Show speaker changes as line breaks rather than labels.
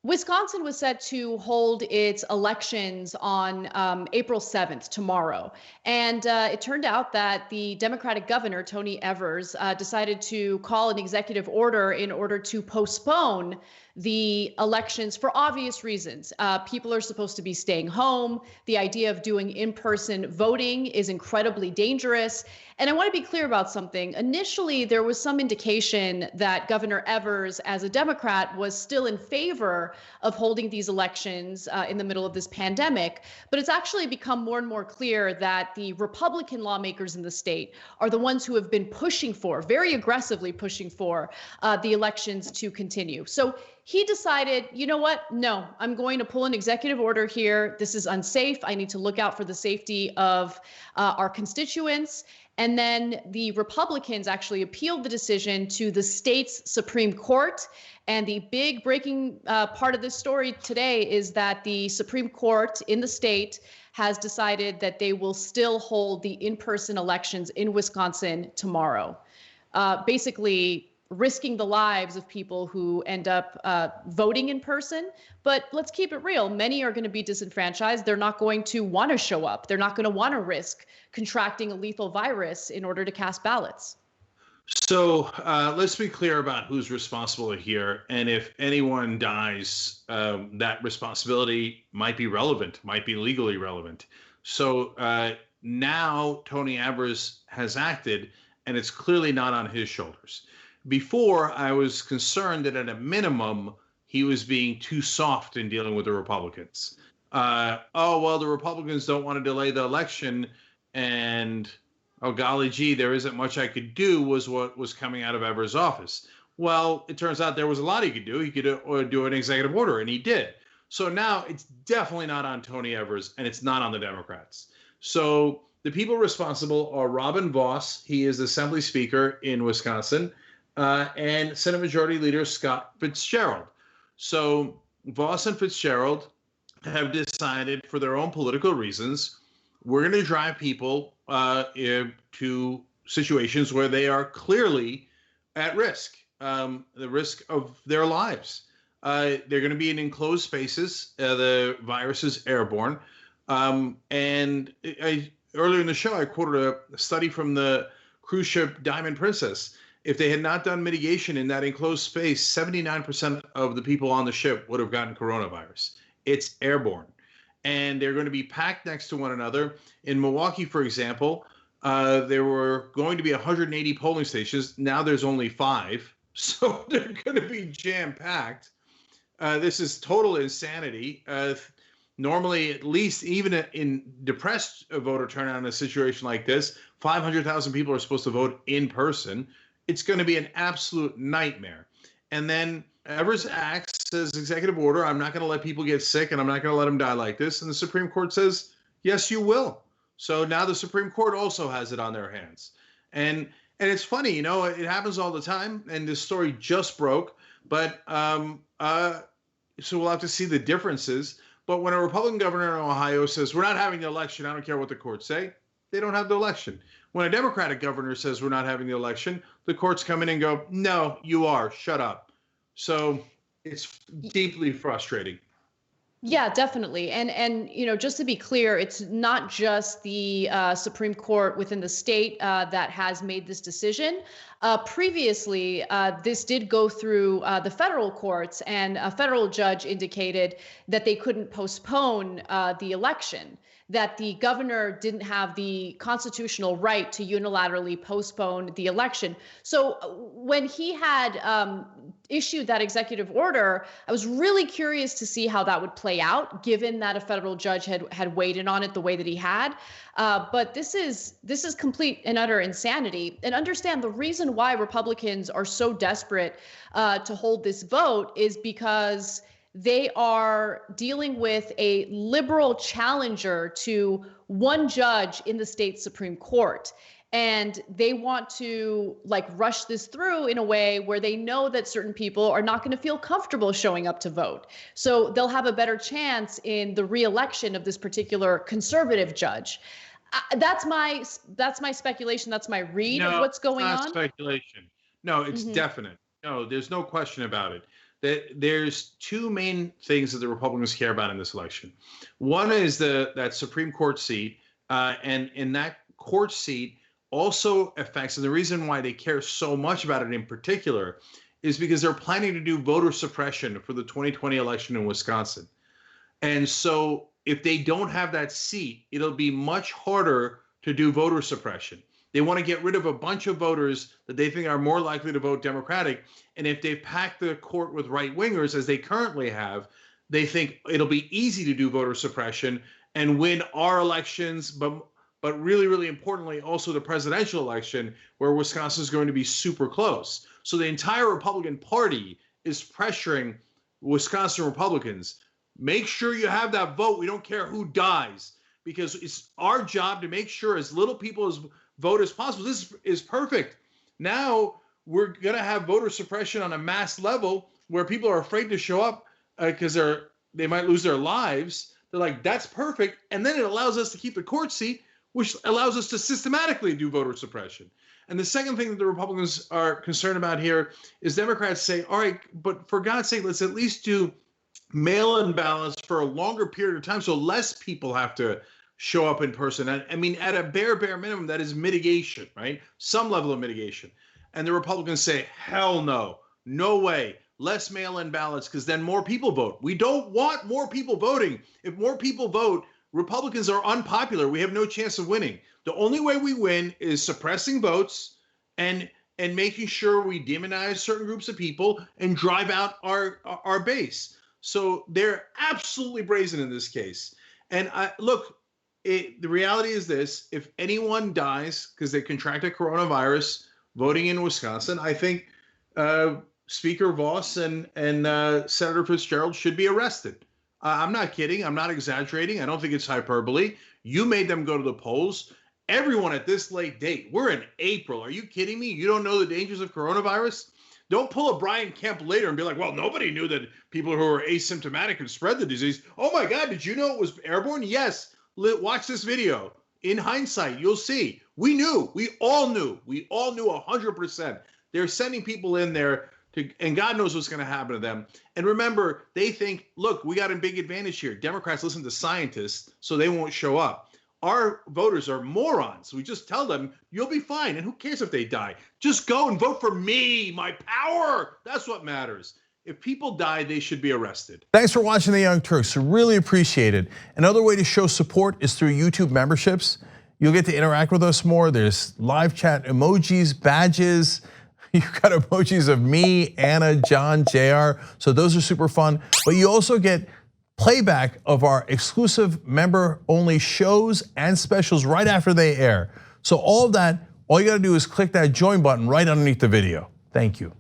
Wisconsin was set to hold its elections on April 7th, tomorrow. And it turned out that the Democratic governor, Tony Evers, decided to call an executive order in order to postpone the elections for obvious reasons. People are supposed to be staying home. The idea of doing in-person voting is incredibly dangerous. And I want to be clear about something. Initially, there was some indication that Governor Evers, as a Democrat, was still in favor of holding these elections in the middle of this pandemic. But it's actually become more and more clear that the Republican lawmakers in the state are the ones who have been pushing for, very aggressively pushing for, the elections to continue. So he decided, you know what? No, I'm going to pull an executive order here. This is unsafe. I need to look out for the safety of our constituents. And then the Republicans actually appealed the decision to the state's Supreme Court. And the big breaking part of this story today is that the Supreme Court in the state has decided that they will still hold the in-person elections in Wisconsin tomorrow. Basically, risking the lives of people who end up voting in person. But let's keep it real. Many are going to be disenfranchised. They're not going to want to show up. They're not going to want to risk contracting a lethal virus in order to cast ballots.
So let's be clear about who's responsible here. And if anyone dies, that responsibility might be relevant, might be legally relevant. So now Tony Evers has acted, and it's clearly not on his shoulders. Before, I was concerned that at a minimum, he was being too soft in dealing with the Republicans. Well, the Republicans don't want to delay the election, and oh, golly gee, there isn't much I could do, was what was coming out of Evers' office. Well, it turns out there was a lot he could do. He could do an executive order, and he did. So now it's definitely not on Tony Evers, and it's not on the Democrats. So the people responsible are Robin Vos. He is the Assembly Speaker in Wisconsin. And Senate Majority Leader Scott Fitzgerald. So Vos and Fitzgerald have decided, for their own political reasons, we're going to drive people to situations where they are clearly at risk, the risk of their lives. They're going to be in enclosed spaces. The virus is airborne. And earlier in the show, I quoted a study from the cruise ship Diamond Princess. If they had not done mitigation in that enclosed space, 79% of the people on the ship would have gotten coronavirus. It's airborne. And they're going to be packed next to one another. In Milwaukee, for example, there were going to be 180 polling stations. Now there's only 5. So they're going to be jam-packed. This is total insanity. Normally, at least even in depressed voter turnout in a situation like this, 500,000 people are supposed to vote in person. It's going to be an absolute nightmare. And then Evers acts, says executive order, I'm not going to let people get sick and I'm not going to let them die like this. And the Supreme Court says, yes, you will. So now the Supreme Court also has it on their hands. And it's funny, you know, it happens all the time. And this story just broke. But so we'll have to see the differences. But when a Republican governor in Ohio says, we're not having the election, I don't care what the courts say, they don't have the election. When a Democratic governor says we're not having the election, the courts come in and go, no, you are, shut up. So it's deeply frustrating.
Yeah, definitely. And you know, just to be clear, it's not just the Supreme Court within the state that has made this decision. Previously, this did go through the federal courts, and a federal judge indicated that they couldn't postpone the election, that the governor didn't have the constitutional right to unilaterally postpone the election. So when he had issued that executive order, I was really curious to see how that would play out, given that a federal judge had weighed in on it the way that he had. But this is complete and utter insanity. And understand the reason why Republicans are so desperate to hold this vote is because they are dealing with a liberal challenger to one judge in the state Supreme Court. And they want to rush this through in a way where they know that certain people are not going to feel comfortable showing up to vote. So they'll have a better chance in the re-election of this particular conservative judge. That's my speculation. That's my read of what's going on.
Speculation. No, it's definite. No, there's no question about it. that there's two main things that the Republicans care about in this election. One is that Supreme Court seat, and in that court seat also affects, and the reason why they care so much about it in particular is because they're planning to do voter suppression for the 2020 election in Wisconsin. And so if they don't have that seat, it'll be much harder to do voter suppression. They want to get rid of a bunch of voters that they think are more likely to vote Democratic. And if they've packed the court with right-wingers, as they currently have, they think it'll be easy to do voter suppression and win our elections, but really, really importantly, also the presidential election, where Wisconsin is going to be super close. So the entire Republican Party is pressuring Wisconsin Republicans. Make sure you have that vote. We don't care who dies, because it's our job to make sure as little people as vote as possible. This is perfect. Now we're going to have voter suppression on a mass level where people are afraid to show up because they might lose their lives. They're like, that's perfect. And then it allows us to keep the court seat, which allows us to systematically do voter suppression. And the second thing that the Republicans are concerned about here is Democrats say, all right, but for God's sake, let's at least do mail-in ballots for a longer period of time so less people have to show up in person. I mean, at a bare minimum, that is mitigation, right? Some level of mitigation. And the Republicans say, hell no, no way. Less mail-in ballots, because then more people vote. We don't want more people voting. If more people vote, Republicans are unpopular. We have no chance of winning. The only way we win is suppressing votes and making sure we demonize certain groups of people and drive out our base. So they're absolutely brazen in this case. And the reality is this: if anyone dies because they contracted coronavirus voting in Wisconsin, I think Speaker Voss and Senator Fitzgerald should be arrested. I'm not kidding. I'm not exaggerating. I don't think it's hyperbole. You made them go to the polls. Everyone at this late date. We're in April. Are you kidding me? You don't know the dangers of coronavirus? Don't pull a Brian Kemp later and be like, well, nobody knew that people who are asymptomatic could spread the disease. Oh my God, did you know it was airborne? Yes. Watch this video. In hindsight, you'll see. We knew. We all knew. We all knew 100%. They're sending people in there and God knows what's going to happen to them. And remember, they think, look, we got a big advantage here. Democrats listen to scientists, so they won't show up. Our voters are morons. We just tell them, you'll be fine. And who cares if they die? Just go and vote for me, my power. That's what matters. If people die, they should be arrested.
Thanks for watching The Young Turks. Really appreciate it. Another way to show support is through YouTube memberships. You'll get to interact with us more. There's live chat emojis, badges. You've got emojis of me, Anna, John, JR. So those are super fun. But you also get playback of our exclusive member-only shows and specials right after they air. So all of that, all you gotta do is click that join button right underneath the video. Thank you.